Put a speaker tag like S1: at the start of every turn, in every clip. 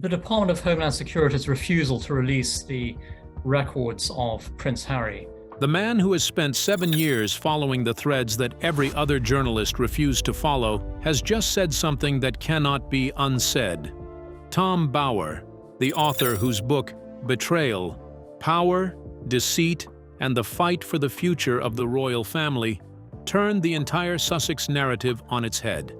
S1: The Department of Homeland Security's refusal to release the records of Prince Harry.
S2: The man who has spent 7 years following the threads that every other journalist refused to follow has just said something that cannot be unsaid. Tom Bower, the author whose book Betrayal, Power, Deceit, and the Fight for the Future of the Royal Family turned the entire Sussex narrative on its head,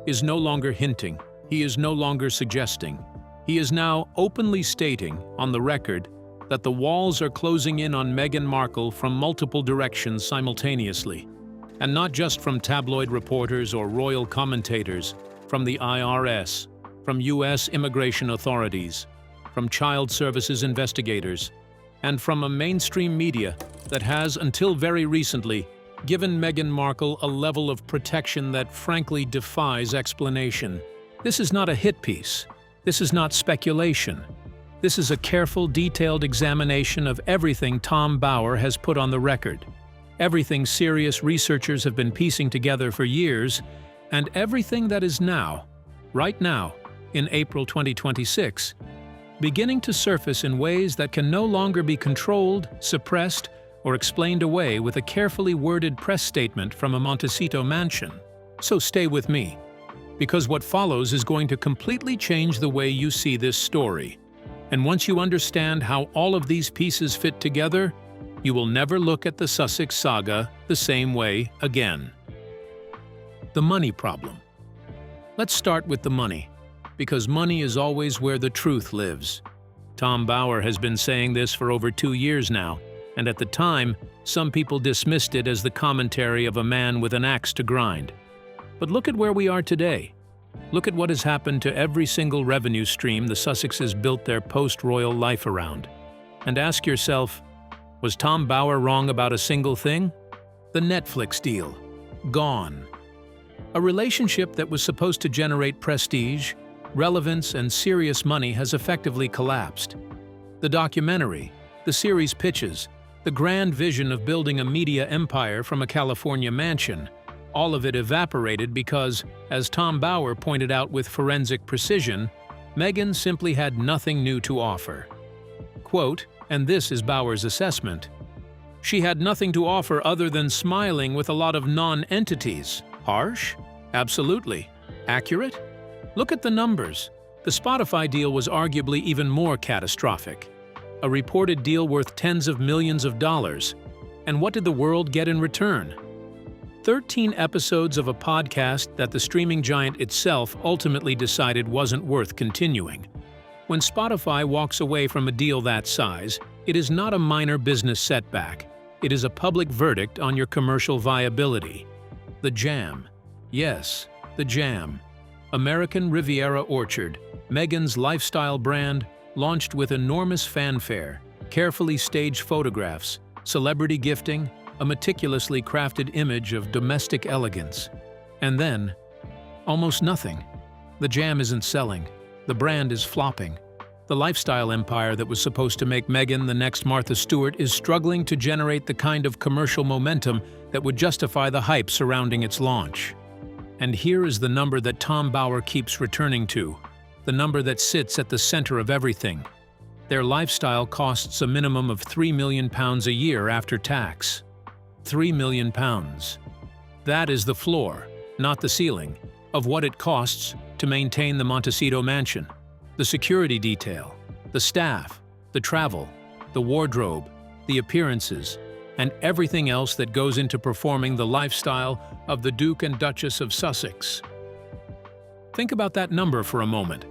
S2: is no longer hinting, he is no longer suggesting. He is now openly stating, on the record, that the walls are closing in on Meghan Markle from multiple directions simultaneously. And not just from tabloid reporters or royal commentators, from the IRS, from US immigration authorities, from child services investigators, and from a mainstream media that has, until very recently, given Meghan Markle a level of protection that frankly defies explanation. This is not a hit piece. This is not speculation. This is a careful, detailed examination of everything Tom Bower has put on the record, everything serious researchers have been piecing together for years, and everything that is now, right now, in April 2026, beginning to surface in ways that can no longer be controlled, suppressed, or explained away with a carefully worded press statement from a Montecito mansion. So stay with me, because what follows is going to completely change the way you see this story. And once you understand how all of these pieces fit together, you will never look at the Sussex saga the same way again. The money problem. Let's start with the money, because money is always where the truth lives. Tom Bower has been saying this for over 2 years now, and at the time, some people dismissed it as the commentary of a man with an axe to grind. But look at where we are today. Look at what has happened to every single revenue stream the Sussexes built their post-royal life around. And ask yourself, was Tom Bower wrong about a single thing? The Netflix deal. Gone. A relationship that was supposed to generate prestige, relevance, and serious money has effectively collapsed. The documentary, the series pitches, the grand vision of building a media empire from a California mansion, all of it evaporated because, as Tom Bower pointed out with forensic precision, Meghan simply had nothing new to offer. Quote, and this is Bower's assessment, "She had nothing to offer other than smiling with a lot of non-entities. Harsh? Absolutely. Accurate? Look at the numbers. The Spotify deal was arguably even more catastrophic. A reported deal worth tens of millions of dollars. And what did the world get in return? 13 episodes of a podcast that the streaming giant itself ultimately decided wasn't worth continuing. When Spotify walks away from a deal that size, it is not a minor business setback. It is a public verdict on your commercial viability. The Jam. Yes, The Jam. American Riviera Orchard, Meghan's lifestyle brand, launched with enormous fanfare, carefully staged photographs, celebrity gifting, a meticulously crafted image of domestic elegance. And then, almost nothing. The Jam isn't selling. The brand is flopping. The lifestyle empire that was supposed to make Meghan the next Martha Stewart is struggling to generate the kind of commercial momentum that would justify the hype surrounding its launch. And here is the number that Tom Bower keeps returning to, the number that sits at the center of everything. Their lifestyle costs a minimum of £3 million a year after tax. £3 million. That is the floor, not the ceiling, of what it costs to maintain the Montecito mansion, the security detail, the staff, the travel, the wardrobe, the appearances, and everything else that goes into performing the lifestyle of the Duke and Duchess of Sussex. Think about that number for a moment.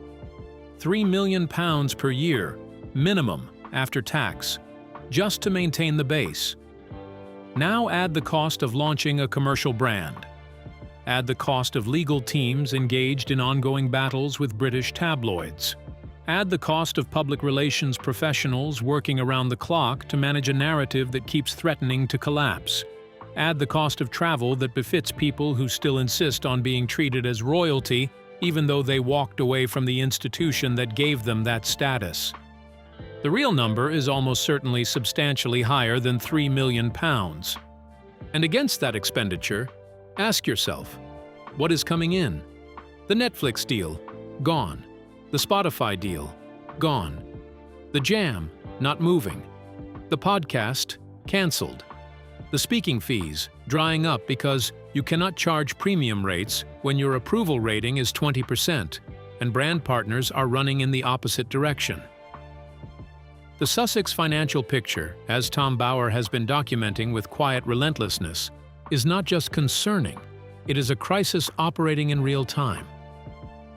S2: £3 million per year, minimum, after tax, just to maintain the base. Now add the cost of launching a commercial brand. Add the cost of legal teams engaged in ongoing battles with British tabloids. Add the cost of public relations professionals working around the clock to manage a narrative that keeps threatening to collapse. Add the cost of travel that befits people who still insist on being treated as royalty, even though they walked away from the institution that gave them that status. The real number is almost certainly substantially higher than £3 million. And against that expenditure, ask yourself, what is coming in? The Netflix deal, gone. The Spotify deal, gone. The jam, not moving. The podcast, cancelled. The speaking fees, drying up because you cannot charge premium rates when your approval rating is 20%, and brand partners are running in the opposite direction. The Sussex financial picture, as Tom Bower has been documenting with quiet relentlessness, is not just concerning, it is a crisis operating in real time.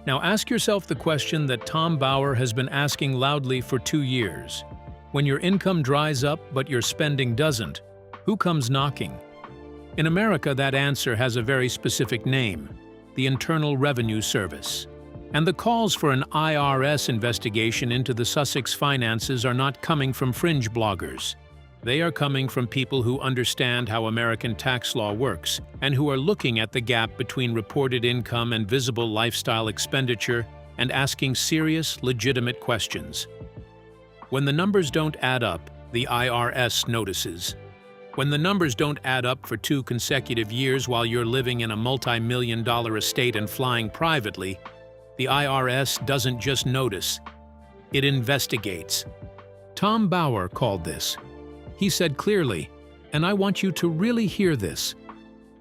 S2: Now ask yourself the question that Tom Bower has been asking loudly for 2 years. When your income dries up but your spending doesn't, who comes knocking? In America, that answer has a very specific name, the Internal Revenue Service. And the calls for an IRS investigation into the Sussex finances are not coming from fringe bloggers. They are coming from people who understand how American tax law works and who are looking at the gap between reported income and visible lifestyle expenditure and asking serious, legitimate questions. When the numbers don't add up, the IRS notices. When the numbers don't add up for 2 consecutive years while you're living in a multi-million-dollar estate and flying privately, the IRS doesn't just notice, it investigates. Tom Bower called this. He said clearly, and I want you to really hear this,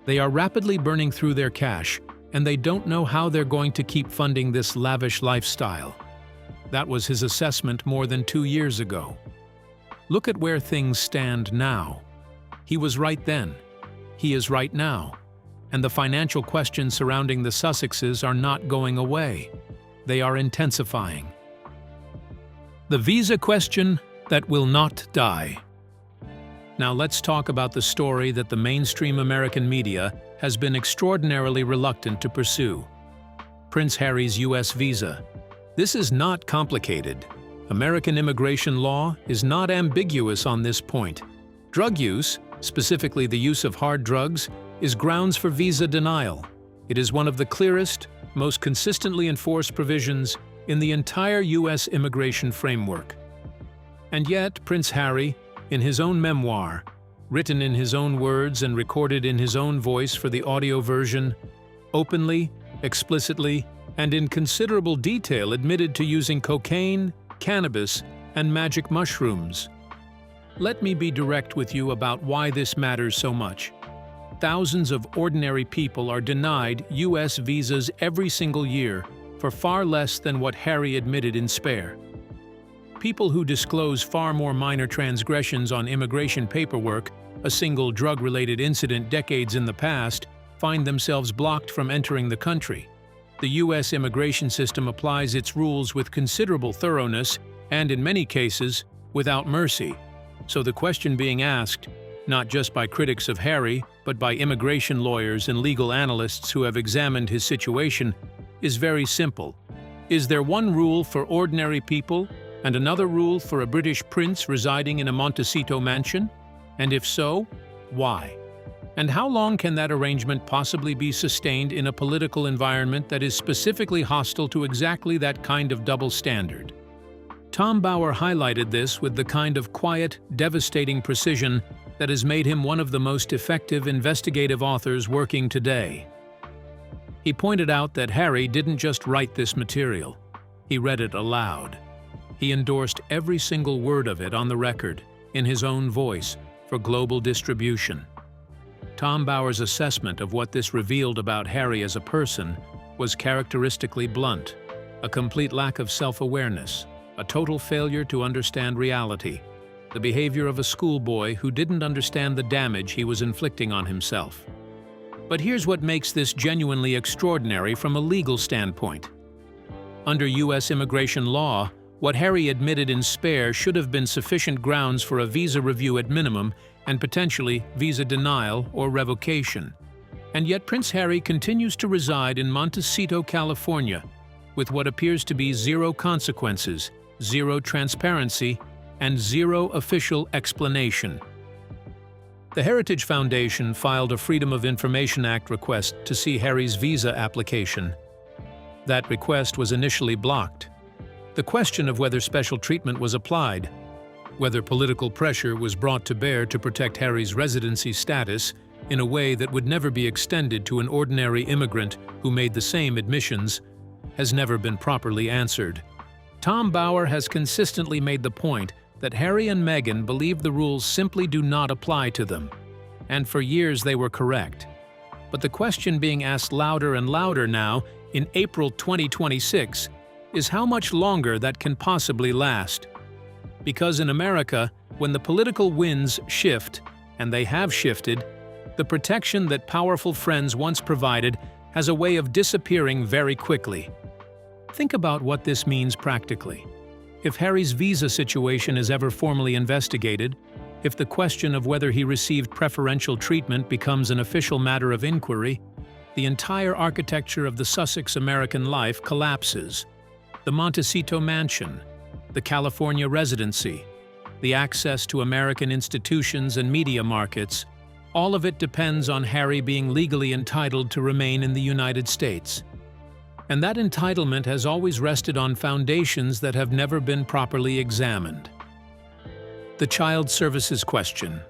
S2: they are rapidly burning through their cash, and they don't know how they're going to keep funding this lavish lifestyle. That was his assessment more than 2 years ago. Look at where things stand now. He was right then. He is right now. And the financial questions surrounding the Sussexes are not going away. They are intensifying. The visa question that will not die. Now let's talk about the story that the mainstream American media has been extraordinarily reluctant to pursue. Prince Harry's US visa. This is not complicated. American immigration law is not ambiguous on this point. Drug use, specifically the use of hard drugs, is grounds for visa denial. It is one of the clearest, most consistently enforced provisions in the entire U.S. immigration framework. And yet, Prince Harry, in his own memoir, written in his own words and recorded in his own voice for the audio version, openly, explicitly, and in considerable detail admitted to using cocaine, cannabis, and magic mushrooms. Let me be direct with you about why this matters so much. Thousands of ordinary people are denied U.S. visas every single year for far less than what Harry admitted in Spare. People who disclose far more minor transgressions on immigration paperwork, a single drug-related incident decades in the past, find themselves blocked from entering the country. The U.S. immigration system applies its rules with considerable thoroughness and, in many cases, without mercy. So the question being asked, not just by critics of Harry, but by immigration lawyers and legal analysts who have examined his situation, is very simple. Is there one rule for ordinary people and another rule for a British prince residing in a Montecito mansion? And if so, why? And how long can that arrangement possibly be sustained in a political environment that is specifically hostile to exactly that kind of double standard? Tom Bower highlighted this with the kind of quiet, devastating precision that has made him one of the most effective investigative authors working today. He pointed out that Harry didn't just write this material. He read it aloud. He endorsed every single word of it on the record, in his own voice, for global distribution. Tom Bower's assessment of what this revealed about Harry as a person was characteristically blunt, a complete lack of self-awareness, a total failure to understand reality, the behavior of a schoolboy who didn't understand the damage he was inflicting on himself. But here's what makes this genuinely extraordinary from a legal standpoint. Under U.S. immigration law, what Harry admitted in Spare should have been sufficient grounds for a visa review at minimum and potentially visa denial or revocation. And yet Prince Harry continues to reside in Montecito, California, with what appears to be zero consequences, zero transparency, and zero official explanation. The Heritage Foundation filed a Freedom of Information Act request to see Harry's visa application. That request was initially blocked. The question of whether special treatment was applied, whether political pressure was brought to bear to protect Harry's residency status in a way that would never be extended to an ordinary immigrant who made the same admissions, has never been properly answered. Tom Bauer has consistently made the point that Harry and Meghan believe the rules simply do not apply to them. And for years they were correct. But the question being asked louder and louder now, in April 2026, is how much longer that can possibly last. Because in America, when the political winds shift, and they have shifted, the protection that powerful friends once provided has a way of disappearing very quickly. Think about what this means practically. If Harry's visa situation is ever formally investigated, if the question of whether he received preferential treatment becomes an official matter of inquiry, the entire architecture of the Sussex American life collapses. The Montecito mansion, the California residency, the access to American institutions and media markets, all of it depends on Harry being legally entitled to remain in the United States. And that entitlement has always rested on foundations that have never been properly examined. The child services question.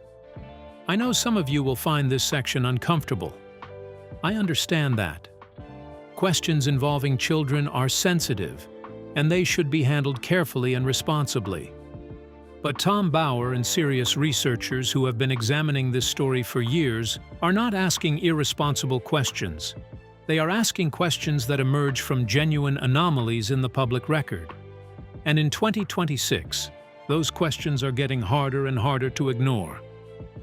S2: I know some of you will find this section uncomfortable. I understand that. Questions involving children are sensitive, and they should be handled carefully and responsibly. But Tom Bauer and serious researchers who have been examining this story for years are not asking irresponsible questions. They are asking questions that emerge from genuine anomalies in the public record. And in 2026, those questions are getting harder and harder to ignore.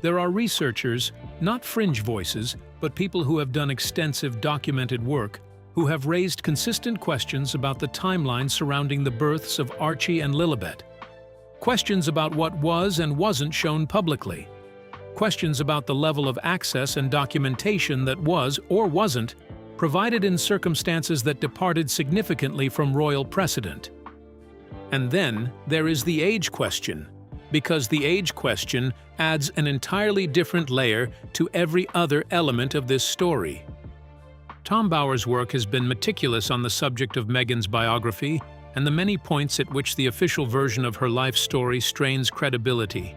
S2: There are researchers, not fringe voices, but people who have done extensive documented work, who have raised consistent questions about the timeline surrounding the births of Archie and Lilibet. Questions about what was and wasn't shown publicly. Questions about the level of access and documentation that was, or wasn't, provided in circumstances that departed significantly from royal precedent. And then there is the age question, because the age question adds an entirely different layer to every other element of this story. Tom Bauer's work has been meticulous on the subject of Meghan's biography and the many points at which the official version of her life story strains credibility.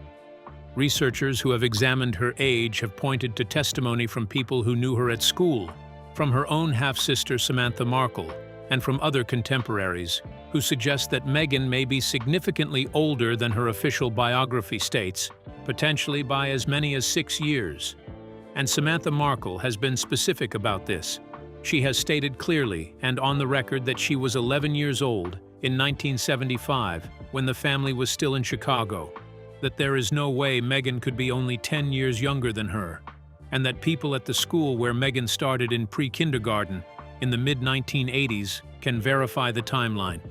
S2: Researchers who have examined her age have pointed to testimony from people who knew her at school, from her own half-sister Samantha Markle, and from other contemporaries, who suggest that Meghan may be significantly older than her official biography states, potentially by as many as 6 years. And Samantha Markle has been specific about this. She has stated clearly and on the record that she was 11 years old in 1975, when the family was still in Chicago, that there is no way Meghan could be only 10 years younger than her, and that people at the school where Meghan started in pre-kindergarten in the mid-1980s can verify the timeline.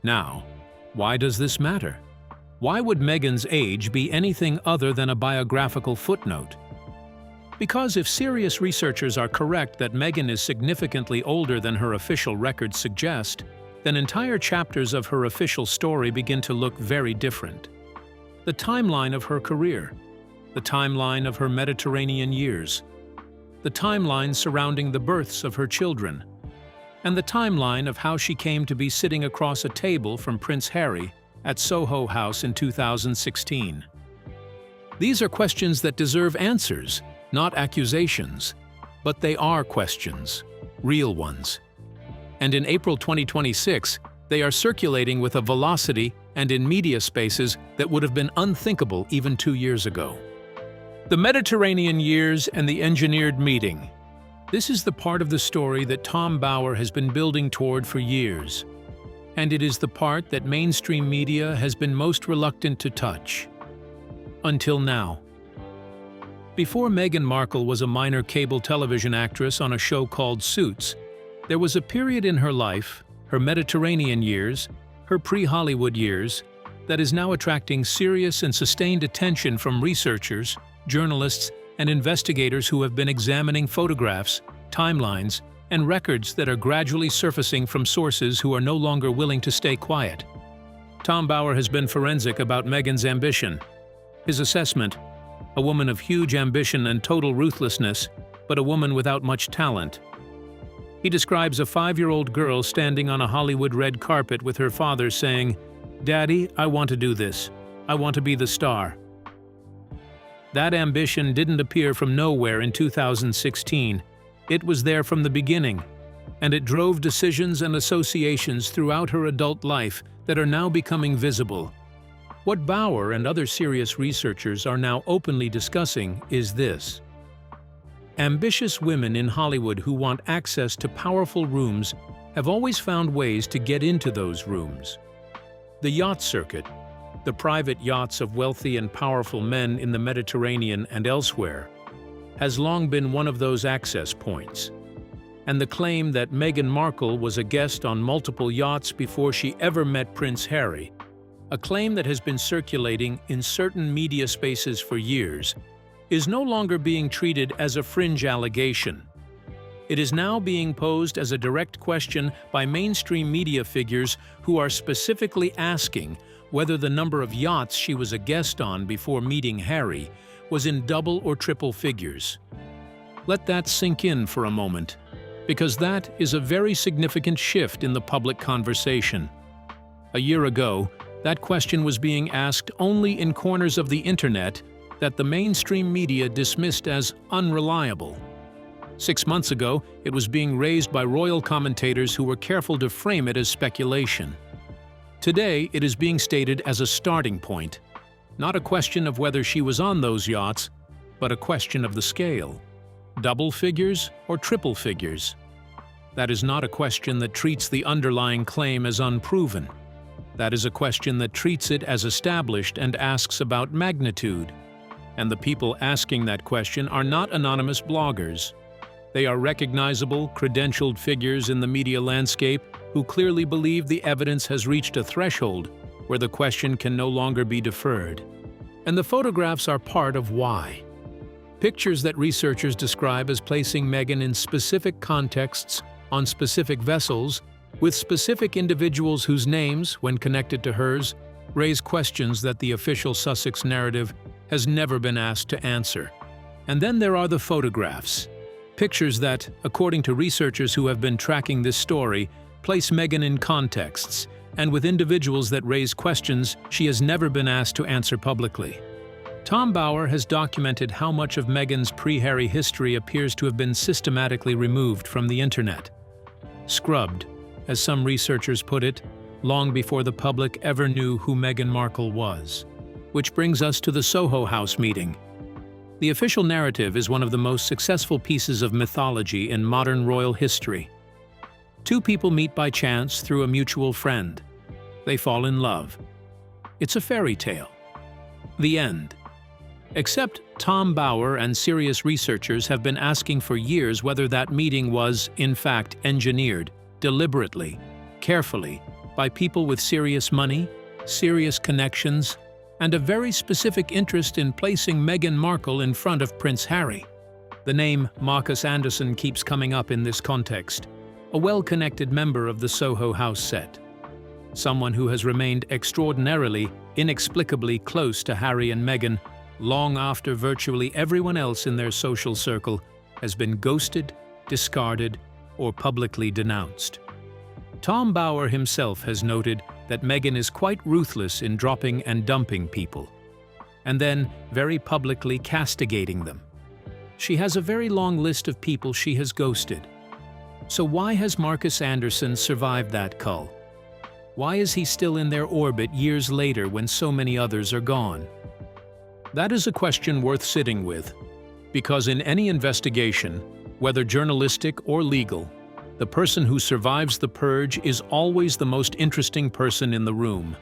S2: Now, why does this matter? Why would Meghan's age be anything other than a biographical footnote? Because if serious researchers are correct that Meghan is significantly older than her official records suggest, then entire chapters of her official story begin to look very different. The timeline of her career, the timeline of her Mediterranean years, the timeline surrounding the births of her children, and the timeline of how she came to be sitting across a table from Prince Harry at Soho House in 2016. These are questions that deserve answers, not accusations, but they are questions, real ones. And in April 2026, they are circulating with a velocity and in media spaces that would have been unthinkable even 2 years ago. The Mediterranean years and the engineered meeting. This is the part of the story that Tom Bauer has been building toward for years. And it is the part that mainstream media has been most reluctant to touch. Until now. Before Meghan Markle was a minor cable television actress on a show called Suits, there was a period in her life, her Mediterranean years, her pre-Hollywood years, that is now attracting serious and sustained attention from researchers, journalists, and investigators who have been examining photographs, timelines, and records that are gradually surfacing from sources who are no longer willing to stay quiet. Tom Bauer has been forensic about Meghan's ambition. His assessment: a woman of huge ambition and total ruthlessness, but a woman without much talent. He describes a 5-year-old girl standing on a Hollywood red carpet with her father saying, "Daddy, I want to do this. I want to be the star." That ambition didn't appear from nowhere in 2016. It was there from the beginning. and it drove decisions and associations throughout her adult life that are now becoming visible. What Bauer and other serious researchers are now openly discussing is this. Ambitious women in Hollywood who want access to powerful rooms have always found ways to get into those rooms. The yacht circuit, the private yachts of wealthy and powerful men in the Mediterranean and elsewhere, has long been one of those access points. And the claim that Meghan Markle was a guest on multiple yachts before she ever met Prince Harry, a claim that has been circulating in certain media spaces for years, is no longer being treated as a fringe allegation. It is now being posed as a direct question by mainstream media figures who are specifically asking whether the number of yachts she was a guest on before meeting Harry was in double or triple figures. Let that sink in for a moment, because that is a very significant shift in the public conversation. A year ago, that question was being asked only in corners of the internet that the mainstream media dismissed as unreliable. 6 months ago, it was being raised by royal commentators who were careful to frame it as speculation. Today, it is being stated as a starting point, not a question of whether she was on those yachts, but a question of the scale. Double figures or triple figures? That is not a question that treats the underlying claim as unproven. That is a question that treats it as established and asks about magnitude. And the people asking that question are not anonymous bloggers. They are recognizable, credentialed figures in the media landscape who clearly believe the evidence has reached a threshold where the question can no longer be deferred. And the photographs are part of why. Pictures that researchers describe as placing Meghan in specific contexts on specific vessels with specific individuals whose names, when connected to hers, raise questions that the official Sussex narrative has never been asked to answer. And then there are the photographs. Pictures that, according to researchers who have been tracking this story, place Meghan in contexts and with individuals that raise questions she has never been asked to answer publicly. Tom Bauer has documented how much of Meghan's pre-Harry history appears to have been systematically removed from the internet. Scrubbed, as some researchers put it, long before the public ever knew who Meghan Markle was. Which brings us to the Soho House meeting. The official narrative is one of the most successful pieces of mythology in modern royal history. Two people meet by chance through a mutual friend. They fall in love. It's a fairy tale. The end. Except Tom Bauer and serious researchers have been asking for years whether that meeting was, in fact, engineered, deliberately, carefully, by people with serious money, serious connections, and a very specific interest in placing Meghan Markle in front of Prince Harry. The name Marcus Anderson keeps coming up in this context, a well-connected member of the Soho House set. Someone who has remained extraordinarily, inexplicably close to Harry and Meghan long after virtually everyone else in their social circle has been ghosted, discarded, or publicly denounced. Tom Bauer himself has noted that Meghan is quite ruthless in dropping and dumping people, and then very publicly castigating them. She has a very long list of people she has ghosted. So why has Marcus Anderson survived that cull? Why is he still in their orbit years later when so many others are gone? That is a question worth sitting with, because in any investigation, whether journalistic or legal, the person who survives the purge is always the most interesting person in the room.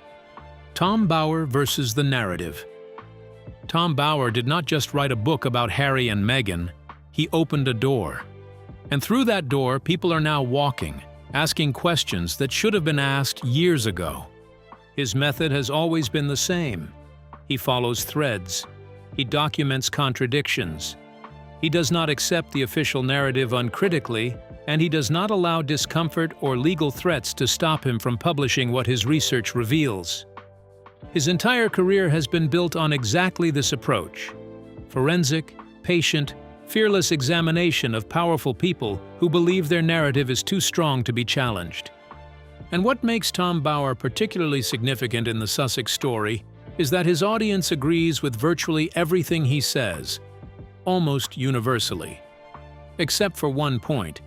S2: Tom Bauer versus the narrative. Tom Bauer did not just write a book about Harry and Meghan, he opened a door. And through that door, people are now walking, asking questions that should have been asked years ago. His method has always been the same. He follows threads. He documents contradictions. He does not accept the official narrative uncritically, and he does not allow discomfort or legal threats to stop him from publishing what his research reveals. His entire career has been built on exactly this approach: forensic, patient, fearless examination of powerful people who believe their narrative is too strong to be challenged. And what makes Tom Bauer particularly significant in the Sussex story is that his audience agrees with virtually everything he says, almost universally. Except for one point.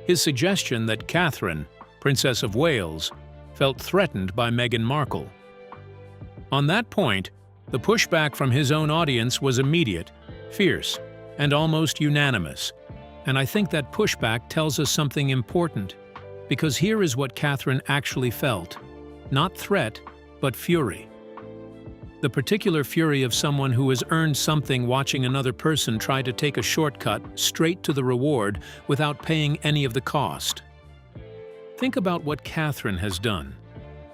S2: his suggestion that Catherine, Princess of Wales, felt threatened by Meghan Markle. On that point, the pushback from his own audience was immediate, fierce, and almost unanimous. And I think that pushback tells us something important, because here is what Catherine actually felt: not threat, but fury. The particular fury of someone who has earned something watching another person try to take a shortcut straight to the reward without paying any of the cost. Think about what Catherine has done.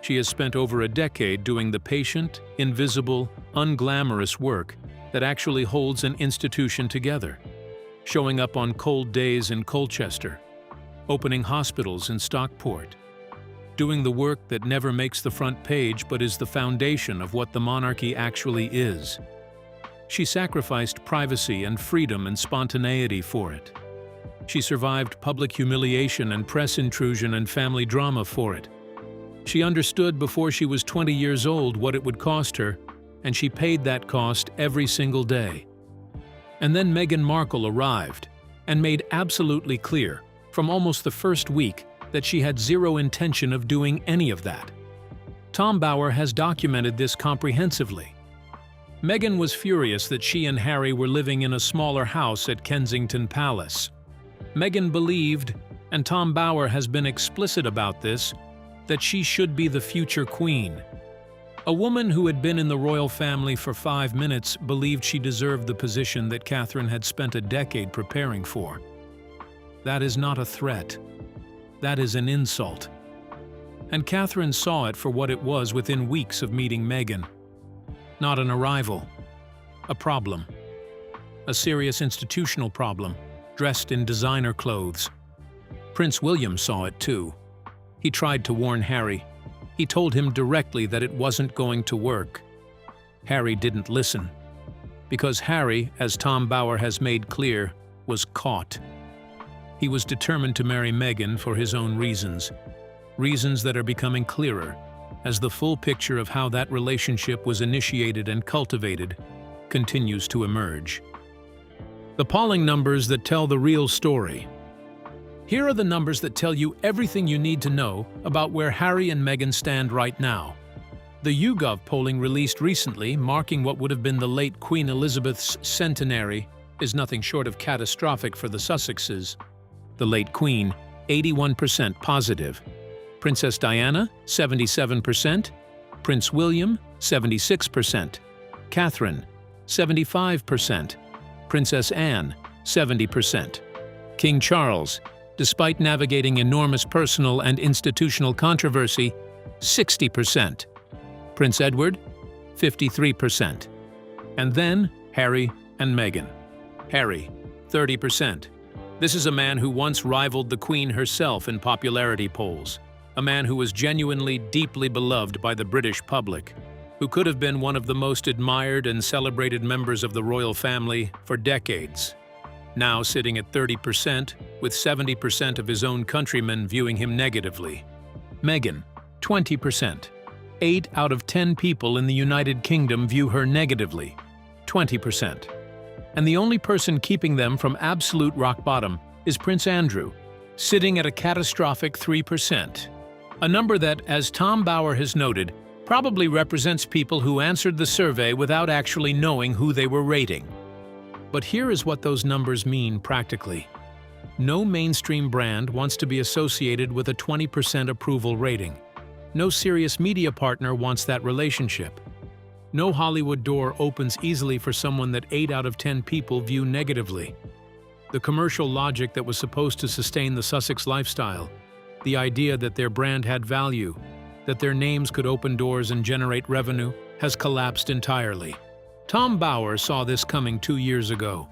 S2: She has spent over a decade doing the patient, invisible, unglamorous work that actually holds an institution together, showing up on cold days in Colchester, opening hospitals in Stockport, doing the work that never makes the front page but is the foundation of what the monarchy actually is. She sacrificed privacy and freedom and spontaneity for it. She survived public humiliation and press intrusion and family drama for it. She understood before she was 20 years old what it would cost her, and she paid that cost every single day. And then Meghan Markle arrived and made absolutely clear, from almost the first week, that she had zero intention of doing any of that. Tom Bower has documented this comprehensively. Meghan was furious that she and Harry were living in a smaller house at Kensington Palace. Meghan believed, and Tom Bower has been explicit about this, that she should be the future queen. A woman who had been in the royal family for 5 minutes believed she deserved the position that Catherine had spent a decade preparing for. That is not a threat. That is an insult. And Catherine saw it for what it was within weeks of meeting Meghan. Not an arrival. A problem. A serious institutional problem, dressed in designer clothes. Prince William saw it too. He tried to warn Harry. He told him directly that it wasn't going to work. Harry didn't listen. Because Harry, as Tom Bower has made clear, was caught. He was determined to marry Meghan for his own reasons. Reasons that are becoming clearer as the full picture of how that relationship was initiated and cultivated continues to emerge. The appalling numbers that tell the real story. Here are the numbers that tell you everything you need to know about where Harry and Meghan stand right now. The YouGov polling released recently, marking what would have been the late Queen Elizabeth's centenary, is nothing short of catastrophic for the Sussexes. The late Queen, 81% positive. Princess Diana, 77%. Prince William, 76%. Catherine, 75%. Princess Anne, 70%. King Charles, despite navigating enormous personal and institutional controversy, 60%. Prince Edward, 53%. And then Harry and Meghan. Harry, 30%. This is a man who once rivaled the Queen herself in popularity polls, a man who was genuinely deeply beloved by the British public, who could have been one of the most admired and celebrated members of the royal family for decades. Now sitting at 30%, with 70% of his own countrymen viewing him negatively. Meghan, 20%. 8 out of 10 people in the United Kingdom view her negatively, 20%. And the only person keeping them from absolute rock bottom is Prince Andrew, sitting at a catastrophic 3%. A number that, as Tom Bower has noted, probably represents people who answered the survey without actually knowing who they were rating. But here is what those numbers mean practically. No mainstream brand wants to be associated with a 20% approval rating. No serious media partner wants that relationship. No Hollywood door opens easily for someone that 8 out of 10 people view negatively. The commercial logic that was supposed to sustain the Sussex lifestyle, the idea that their brand had value, that their names could open doors and generate revenue, has collapsed entirely. Tom Bower saw this coming 2 years ago.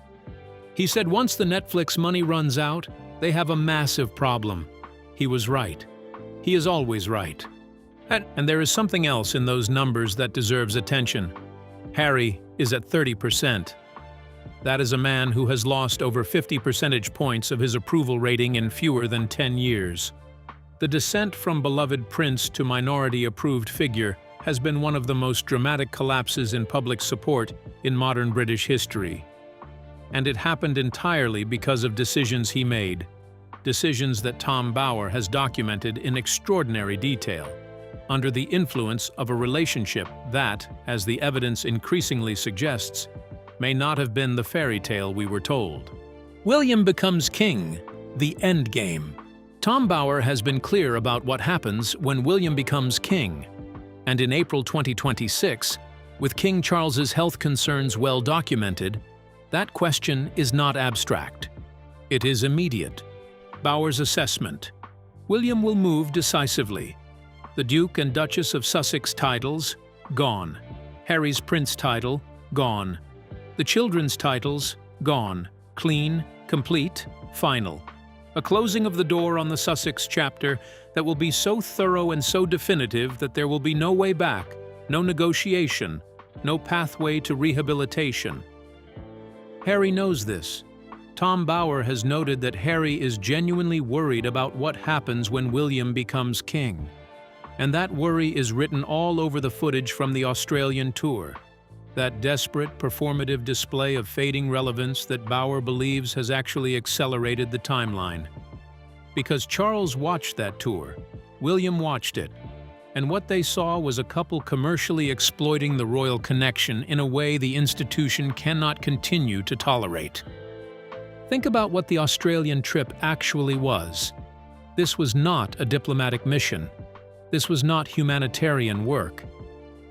S2: He said once the Netflix money runs out, they have a massive problem. He was right. He is always right. And there is something else in those numbers that deserves attention. Harry is at 30%. That is a man who has lost over 50 percentage points of his approval rating in fewer than 10 years. The descent from beloved prince to minority-approved figure has been one of the most dramatic collapses in public support in modern British history. And it happened entirely because of decisions he made. decisions that Tom Bower has documented in extraordinary detail, under the influence of a relationship that, as the evidence increasingly suggests, may not have been the fairy tale we were told. William becomes king, the endgame. Tom Bower has been clear about what happens when William becomes king, and in April 2026, with King Charles's health concerns well documented, that question is not abstract. It is immediate. Bower's assessment: William will move decisively. The Duke and Duchess of Sussex titles, gone. Harry's prince title, gone. The children's titles, gone. Clean, complete, final. A closing of the door on the Sussex chapter that will be so thorough and so definitive that there will be no way back, no negotiation, no pathway to rehabilitation. Harry knows this. Tom Bower has noted that Harry is genuinely worried about what happens when William becomes king. And that worry is written all over the footage from the Australian tour. That desperate, performative display of fading relevance that Bower believes has actually accelerated the timeline. Because Charles watched that tour, William watched it, and what they saw was a couple commercially exploiting the royal connection in a way the institution cannot continue to tolerate. Think about what the Australian trip actually was. This was not a diplomatic mission. This was not humanitarian work.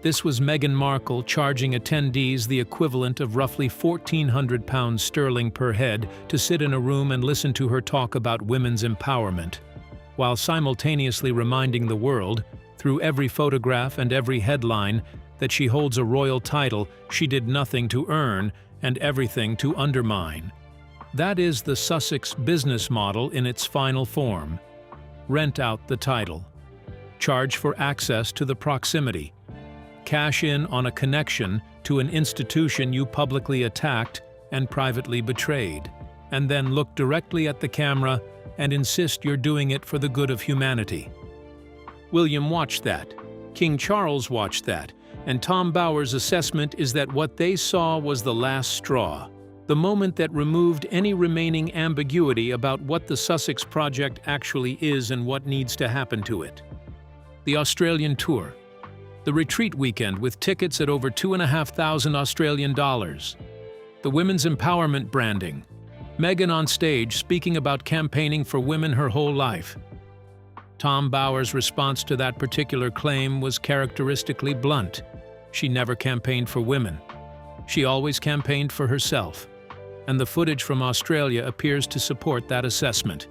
S2: This was Meghan Markle charging attendees the equivalent of roughly £1,400 sterling per head to sit in a room and listen to her talk about women's empowerment, while simultaneously reminding the world, through every photograph and every headline, that she holds a royal title she did nothing to earn and everything to undermine. That is the Sussex business model in its final form. Rent out the title. Charge for access to the proximity. Cash in on a connection to an institution you publicly attacked and privately betrayed, and then look directly at the camera and insist you're doing it for the good of humanity. William watched that. King Charles watched that, and Tom Bower's assessment is that what they saw was the last straw, the moment that removed any remaining ambiguity about what the Sussex project actually is and what needs to happen to it. The Australian tour. The retreat weekend with tickets at over $2,500 Australian dollars. The women's empowerment branding. Meghan on stage speaking about campaigning for women her whole life. Tom Bower's response to that particular claim was characteristically blunt. She never campaigned for women. She always campaigned for herself. And the footage from Australia appears to support that assessment.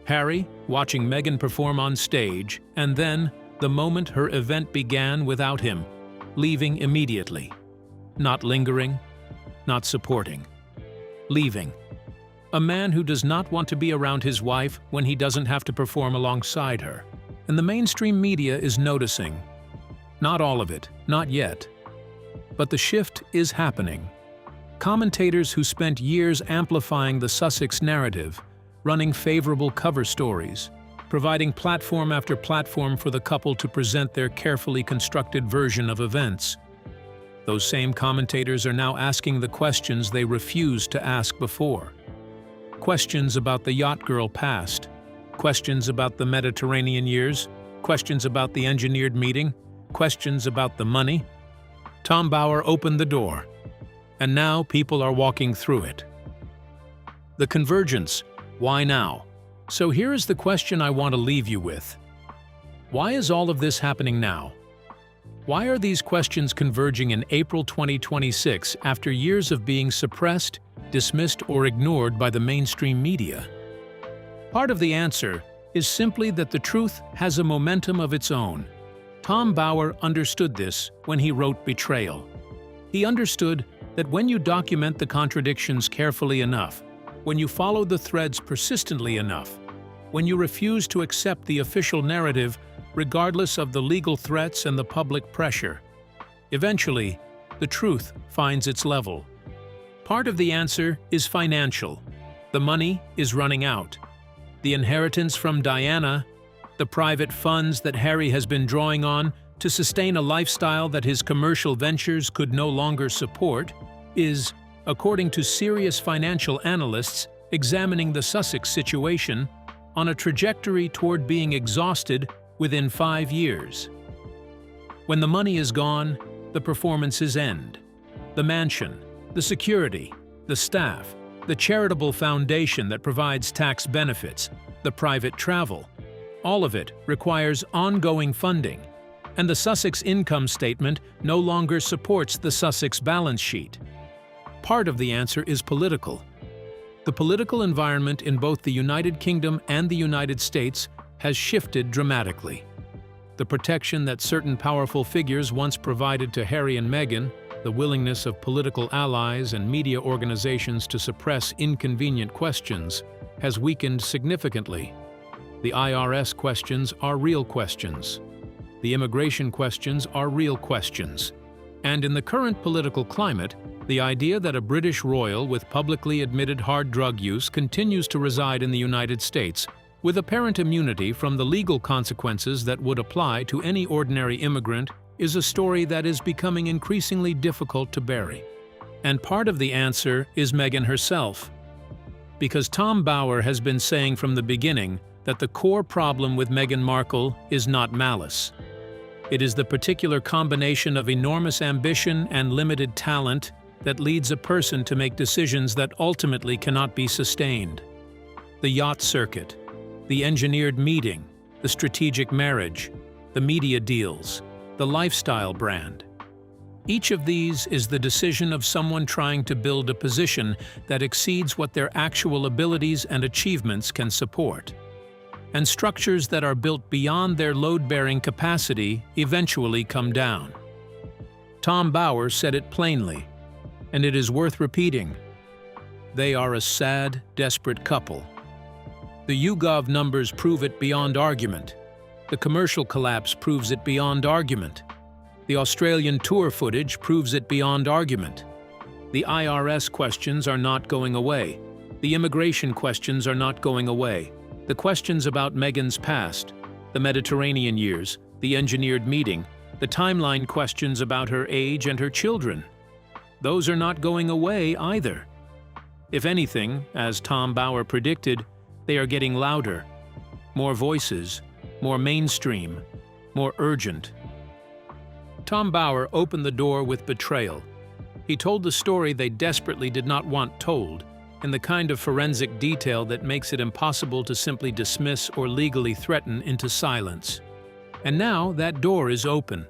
S2: Harry, watching Meghan perform on stage, and then, the moment her event began without him, leaving immediately. Not lingering, not supporting. Leaving. A man who does not want to be around his wife when he doesn't have to perform alongside her. And the mainstream media is noticing. Not all of it, not yet. But the shift is happening. Commentators who spent years amplifying the Sussex narrative, running favorable cover stories, providing platform after platform for the couple to present their carefully constructed version of events. Those same commentators are now asking the questions they refused to ask before. Questions about the yacht girl past, questions about the Mediterranean years, questions about the engineered meeting, questions about the money. Tom Bower opened the door, and now people are walking through it. The Convergence. Why now? So here is the question I want to leave you with. Why is all of this happening now? Why are these questions converging in April 2026 after years of being suppressed, dismissed, or ignored by the mainstream media? Part of the answer is simply that the truth has a momentum of its own. Tom Bower understood this when he wrote Betrayal. He understood that when you document the contradictions carefully enough, when you follow the threads persistently enough, when you refuse to accept the official narrative regardless of the legal threats and the public pressure, eventually, the truth finds its level. Part of the answer is financial. The money is running out. The inheritance from Diana, the private funds that Harry has been drawing on to sustain a lifestyle that his commercial ventures could no longer support, is, according to serious financial analysts examining the Sussex situation, on a trajectory toward being exhausted within 5 years. When the money is gone, the performances end. The mansion, the security, the staff, the charitable foundation that provides tax benefits, the private travel, all of it requires ongoing funding, and the Sussex income statement no longer supports the Sussex balance sheet. Part of the answer is political. The political environment in both the United Kingdom and the United States has shifted dramatically. The protection that certain powerful figures once provided to Harry and Meghan, the willingness of political allies and media organizations to suppress inconvenient questions, has weakened significantly. The IRS questions are real questions. The immigration questions are real questions. And in the current political climate, the idea that a British royal with publicly admitted hard drug use continues to reside in the United States, with apparent immunity from the legal consequences that would apply to any ordinary immigrant, is a story that is becoming increasingly difficult to bury. And part of the answer is Meghan herself. Because Tom Bower has been saying from the beginning that the core problem with Meghan Markle is not malice. It is the particular combination of enormous ambition and limited talent that leads a person to make decisions that ultimately cannot be sustained. The yacht circuit, the engineered meeting, the strategic marriage, the media deals, the lifestyle brand. Each of these is the decision of someone trying to build a position that exceeds what their actual abilities and achievements can support. And structures that are built beyond their load-bearing capacity eventually come down. Tom Bower said it plainly, and it is worth repeating. They are a sad, desperate couple. The YouGov numbers prove it beyond argument. The commercial collapse proves it beyond argument. The Australian tour footage proves it beyond argument. The IRS questions are not going away. The immigration questions are not going away. The questions about Meghan's past, the Mediterranean years, the engineered meeting, the timeline questions about her age and her children. Those are not going away either. If anything, as Tom Bower predicted, they are getting louder. More voices, more mainstream, more urgent. Tom Bower opened the door with Betrayal. He told the story they desperately did not want told, in the kind of forensic detail that makes it impossible to simply dismiss or legally threaten into silence. And now that door is open,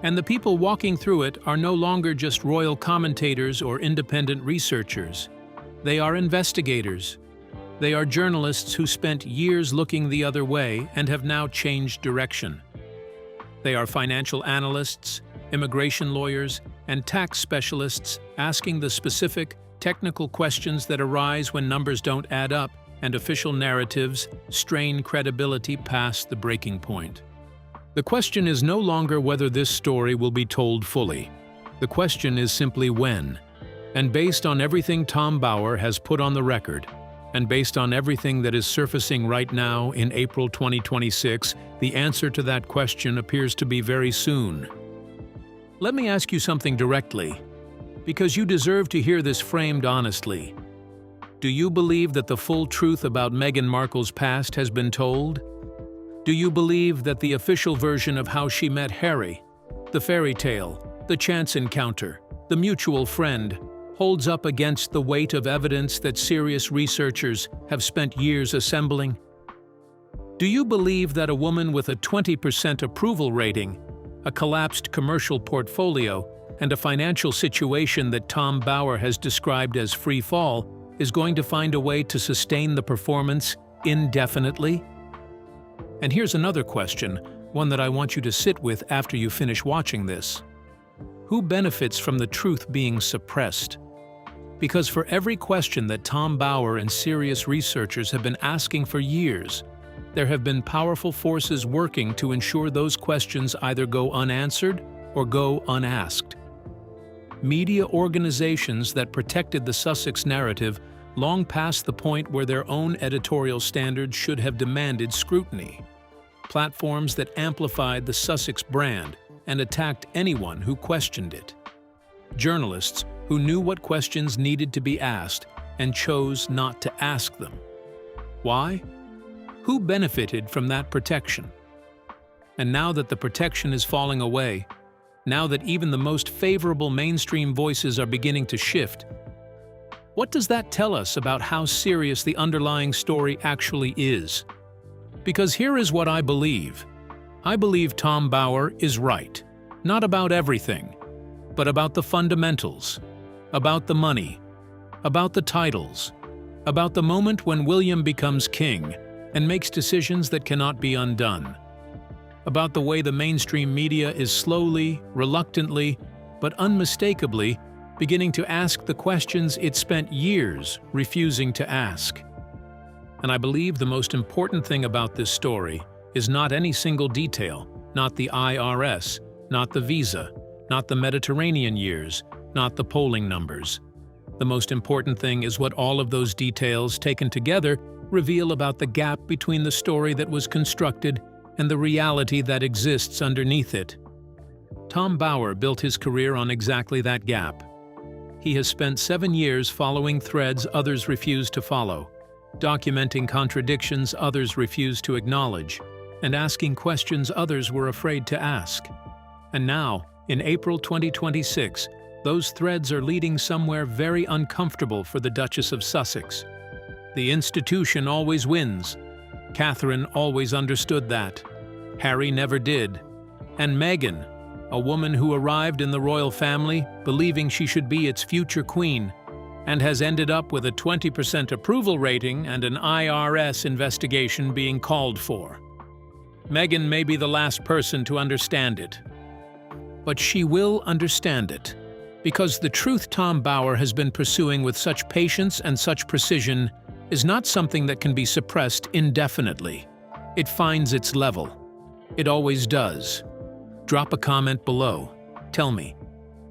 S2: and the people walking through it are no longer just royal commentators or independent researchers. They are investigators. They are journalists who spent years looking the other way and have now changed direction. They are financial analysts, immigration lawyers, and tax specialists asking the specific, technical questions that arise when numbers don't add up and official narratives strain credibility past the breaking point. The question is no longer whether this story will be told fully. The question is simply when. And based on everything Tom Bower has put on the record, and based on everything that is surfacing right now in April 2026, the answer to that question appears to be very soon. Let me ask you something directly, because you deserve to hear this framed honestly. Do you believe that the full truth about Meghan Markle's past has been told? Do you believe that the official version of how she met Harry, the fairy tale, the chance encounter, the mutual friend, holds up against the weight of evidence that serious researchers have spent years assembling? Do you believe that a woman with a 20% approval rating, a collapsed commercial portfolio, and a financial situation that Tom Bower has described as free fall is going to find a way to sustain the performance indefinitely? And here's another question, one that I want you to sit with after you finish watching this. Who benefits from the truth being suppressed? Because for every question that Tom Bower and serious researchers have been asking for years, there have been powerful forces working to ensure those questions either go unanswered or go unasked. Media organizations that protected the Sussex narrative long past the point where their own editorial standards should have demanded scrutiny. Platforms that amplified the Sussex brand and attacked anyone who questioned it. Journalists who knew what questions needed to be asked and chose not to ask them. Why? Who benefited from that protection? And now that the protection is falling away, now that even the most favorable mainstream voices are beginning to shift, what does that tell us about how serious the underlying story actually is? Because here is what I believe. I believe Tom Bower is right. Not about everything, but about the fundamentals, about the money, about the titles, about the moment when William becomes king and makes decisions that cannot be undone, about the way the mainstream media is slowly, reluctantly, but unmistakably beginning to ask the questions it spent years refusing to ask. And I believe the most important thing about this story is not any single detail, not the IRS, not the visa, not the Mediterranean years, not the polling numbers. The most important thing is what all of those details taken together reveal about the gap between the story that was constructed and the reality that exists underneath it. Tom Bower built his career on exactly that gap. He has spent 7 years following threads others refuse to follow, documenting contradictions others refuse to acknowledge, and asking questions others were afraid to ask. And now, in April 2026, those threads are leading somewhere very uncomfortable for the Duchess of Sussex. The institution always wins. Catherine always understood that. Harry never did. And Meghan, a woman who arrived in the royal family believing she should be its future queen, and has ended up with a 20% approval rating and an IRS investigation being called for. Meghan may be the last person to understand it. But she will understand it, because the truth Tom Bower has been pursuing with such patience and such precision is not something that can be suppressed indefinitely. It finds its level. It always does. Drop a comment below. Tell me,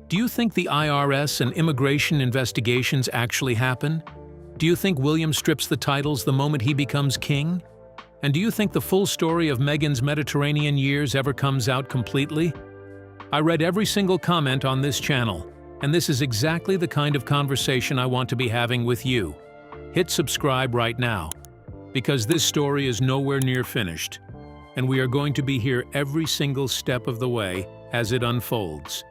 S2: do you think the IRS and immigration investigations actually happen? Do you think William strips the titles the moment he becomes king? And do you think the full story of Meghan's Mediterranean years ever comes out completely? I read every single comment on this channel, and this is exactly the kind of conversation I want to be having with you. Hit subscribe right now, because this story is nowhere near finished, and we are going to be here every single step of the way as it unfolds.